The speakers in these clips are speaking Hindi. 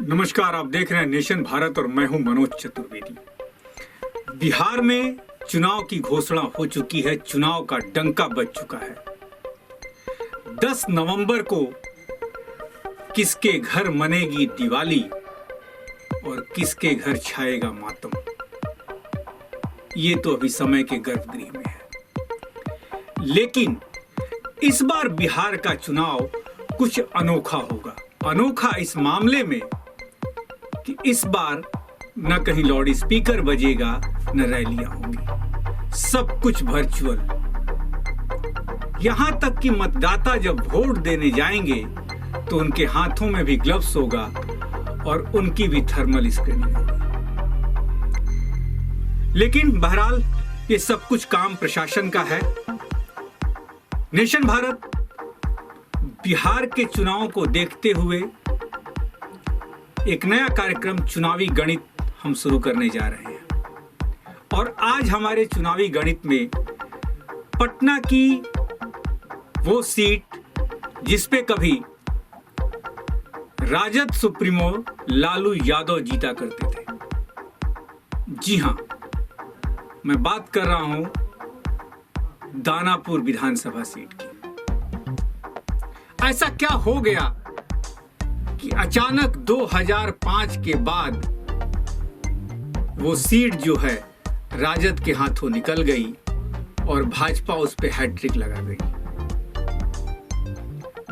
नमस्कार, आप देख रहे हैं नेशन भारत और मैं हूं मनोज चतुर्वेदी। बिहार में चुनाव की घोषणा हो चुकी है, चुनाव का डंका बज चुका है। 10 नवंबर को किसके घर मनेगी दिवाली और किसके घर छाएगा मातम, ये तो अभी समय के गर्भगृह में है। लेकिन इस बार बिहार का चुनाव कुछ अनोखा होगा। अनोखा इस मामले में कि इस बार न कहीं लाउड स्पीकर बजेगा, न रैलियां होंगी, सब कुछ वर्चुअल। यहां तक कि मतदाता जब वोट देने जाएंगे तो उनके हाथों में भी ग्लव्स होगा और उनकी भी थर्मल स्क्रीनिंग होगी। लेकिन बहरहाल ये सब कुछ काम प्रशासन का है। नेशन भारत बिहार के चुनाव को देखते हुए एक नया कार्यक्रम चुनावी गणित हम शुरू करने जा रहे हैं। और आज हमारे चुनावी गणित में पटना की वो सीट जिस पे कभी राजद सुप्रीमो लालू यादव जीता करते थे। जी हां, मैं बात कर रहा हूं दानापुर विधानसभा सीट की। ऐसा क्या हो गया कि अचानक 2005 के बाद वो सीट जो है राजद के हाथों निकल गई और भाजपा उस पे हैट्रिक लगा गई।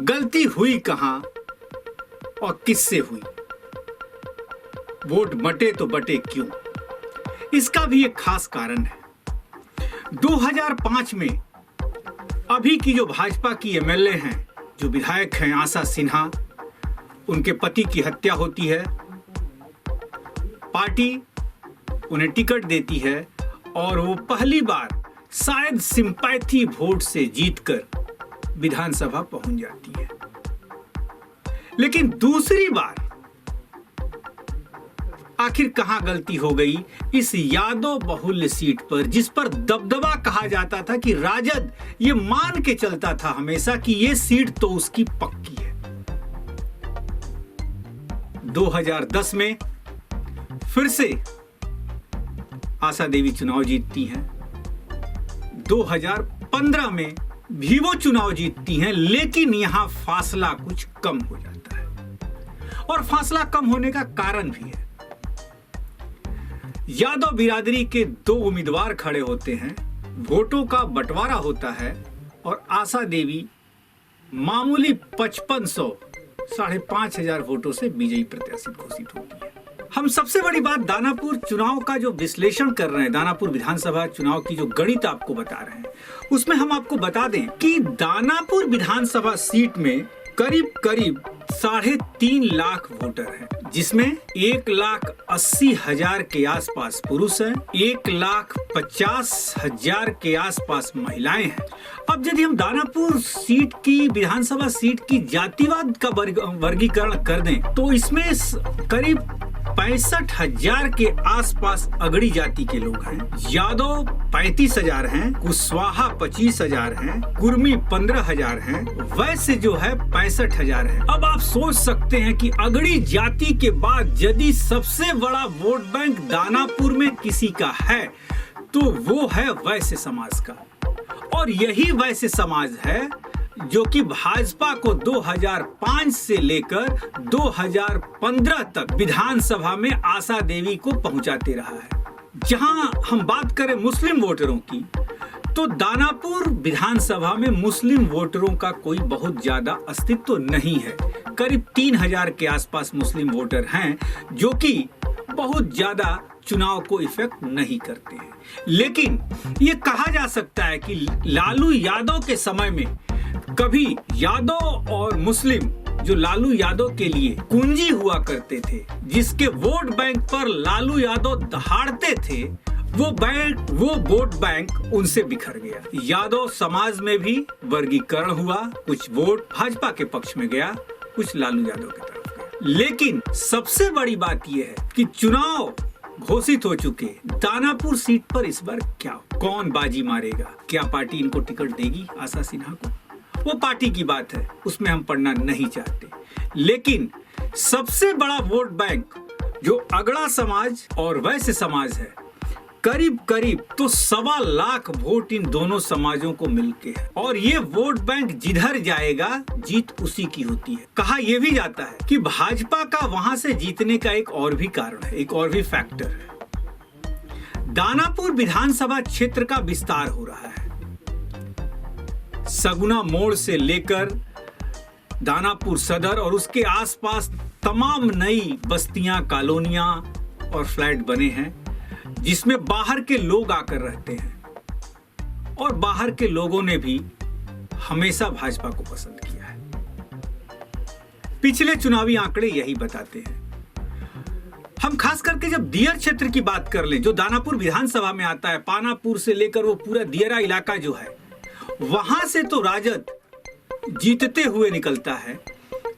गलती हुई कहां और किससे हुई? वोट बटे तो बटे क्यों? इसका भी एक खास कारण है। 2005 में अभी की जो भाजपा की एमएलए हैं, जो विधायक हैं आशा सिन्हा, उनके पति की हत्या होती है। पार्टी उन्हें टिकट देती है और वो पहली बार शायद सिंपैथी वोट से जीतकर विधानसभा पहुंच जाती है। लेकिन दूसरी बार आखिर कहां गलती हो गई इस यादव बहुल्य सीट पर, जिस पर दबदबा कहा जाता था कि राजद ये मान के चलता था हमेशा कि ये सीट तो उसकी पक्की है। 2010 में फिर से आशा देवी चुनाव जीतती हैं। 2015 में भी वो चुनाव जीतती हैं, लेकिन यहां फासला कुछ कम हो जाता है। और फासला कम होने का कारण भी है। यादव बिरादरी के 2 उम्मीदवार खड़े होते हैं, वोटों का बंटवारा होता है और आशा देवी मामूली 5500 5,500 वोटों से विजयी प्रत्याशी घोषित होती है। हम सबसे बड़ी बात दानापुर चुनाव का जो विश्लेषण कर रहे हैं, दानापुर विधानसभा चुनाव की जो गणित आपको बता रहे हैं, उसमें हम आपको बता दें कि दानापुर विधानसभा सीट में करीब 3.5 लाख वोटर हैं, जिसमें 1,80,000 के आसपास पुरुष हैं, 1,50,000 के आसपास महिलाएं हैं। अब यदि हम दानापुर सीट की विधानसभा सीट की जातिवाद का वर्गीकरण कर दें तो इसमें करीब 65,000 के आसपास अगड़ी जाति के लोग हैं। यादव 35,000 हैं, कुशवाहा 25,000 हैं, कुर्मी 15,000 हैं, वैसे जो है 65,000 है। अब आप सोच सकते हैं कि अगड़ी जाति के बाद यदि सबसे बड़ा वोट बैंक दानापुर में किसी का है तो वो है वैश्य समाज का। और यही वैश्य समाज है जो कि भाजपा को 2005 से लेकर 2015 तक विधानसभा में आशा देवी को पहुंचाते रहा है। जहां हम बात करें मुस्लिम वोटरों की, तो दानापुर विधानसभा में मुस्लिम वोटरों का कोई बहुत ज्यादा अस्तित्व नहीं है। करीब 3,000 के आसपास मुस्लिम वोटर हैं, जो कि बहुत ज्यादा चुनाव को इफेक्ट नहीं करते हैं। लेकिन ये कहा जा सकता है कि लालू यादव के समय में कभी यादव और मुस्लिम जो लालू यादव के लिए कुंजी हुआ करते थे, जिसके वोट बैंक पर लालू यादव दहाड़ते थे, वो वोट बैंक उनसे बिखर गया। यादव समाज में भी वर्गीकरण हुआ, कुछ वोट भाजपा के पक्ष में गया, कुछ लालू यादव की तरफ गया। लेकिन सबसे बड़ी बात यह है कि चुनाव घोषित हो चुके दानापुर सीट पर इस बार कौन बाजी मारेगा? क्या पार्टी इनको टिकट देगी आशा सिन्हा को? वो पार्टी की बात है, उसमें हम पढ़ना नहीं चाहते। लेकिन सबसे बड़ा वोट बैंक जो अगड़ा समाज और वैश्य समाज है, करीब करीब तो 1.25 लाख वोट इन दोनों समाजों को मिलके है। और ये वोट बैंक जिधर जाएगा जीत उसी की होती है। कहा यह भी जाता है कि भाजपा का वहां से जीतने का एक और भी कारण है, एक और भी फैक्टर है। दानापुर विधानसभा क्षेत्र का विस्तार हो रहा है। सगुना मोड़ से लेकर दानापुर सदर और उसके आसपास तमाम नई बस्तियां, कॉलोनियां और फ्लैट बने हैं, जिसमें बाहर के लोग आकर रहते हैं। और बाहर के लोगों ने भी हमेशा भाजपा को पसंद किया है। पिछले चुनावी आंकड़े यही बताते हैं। हम खास करके जब दियर क्षेत्र की बात कर लें, जो दानापुर विधानसभा में आता है, पानापुर से लेकर वो पूरा दियरा इलाका जो है, वहां से तो राजद जीतते हुए निकलता है।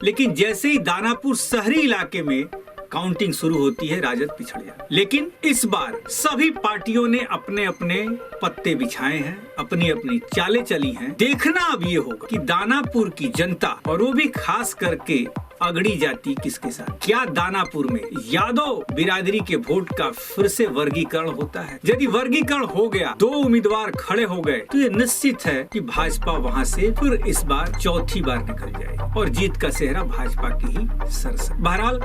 लेकिन जैसे ही दानापुर शहरी इलाके में काउंटिंग शुरू होती है, राजद पिछड़ जाता। लेकिन इस बार सभी पार्टियों ने अपने अपने पत्ते बिछाए हैं, अपनी अपनी चालें चली हैं। देखना अब ये होगा कि दानापुर की जनता, और वो भी खास करके अगड़ी जाति, किसके साथ, क्या दानापुर में यादव बिरादरी के वोट का फिर से वर्गीकरण होता है। यदि वर्गीकरण हो गया, 2 उम्मीदवार खड़े हो गए, तो ये निश्चित है कि भाजपा वहां से फिर इस बार चौथी बार निकल जाएगी और जीत का सेहरा भाजपा की ही सर से। बहरहाल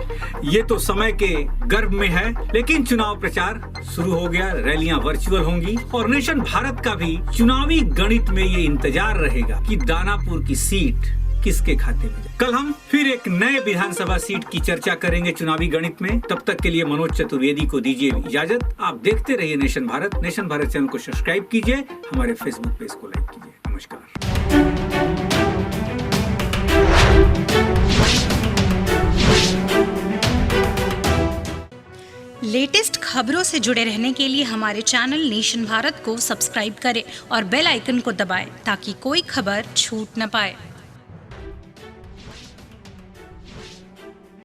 ये तो समय के गर्भ में है, लेकिन चुनाव प्रचार शुरू हो गया, रैलियां वर्चुअल होंगी और नेशन भारत का भी चुनावी गणित में ये इंतजार रहेगा कि दानापुर की सीट किसके खाते में। कल हम फिर एक नए विधानसभा सीट की चर्चा करेंगे चुनावी गणित में। तब तक के लिए मनोज चतुर्वेदी को दीजिए इजाजत। आप देखते रहिए nation Bharat. Nation Bharat channel को सब्सक्राइब कीजिए, हमारे फेसबुक पेज को लाइक कीजिए। नमस्कार। लेटेस्ट खबरों से जुड़े रहने के लिए हमारे चैनल नेशन भारत को सब्सक्राइब करें और बेल आइकन को दबाएं ताकि कोई खबर छूट न पाए।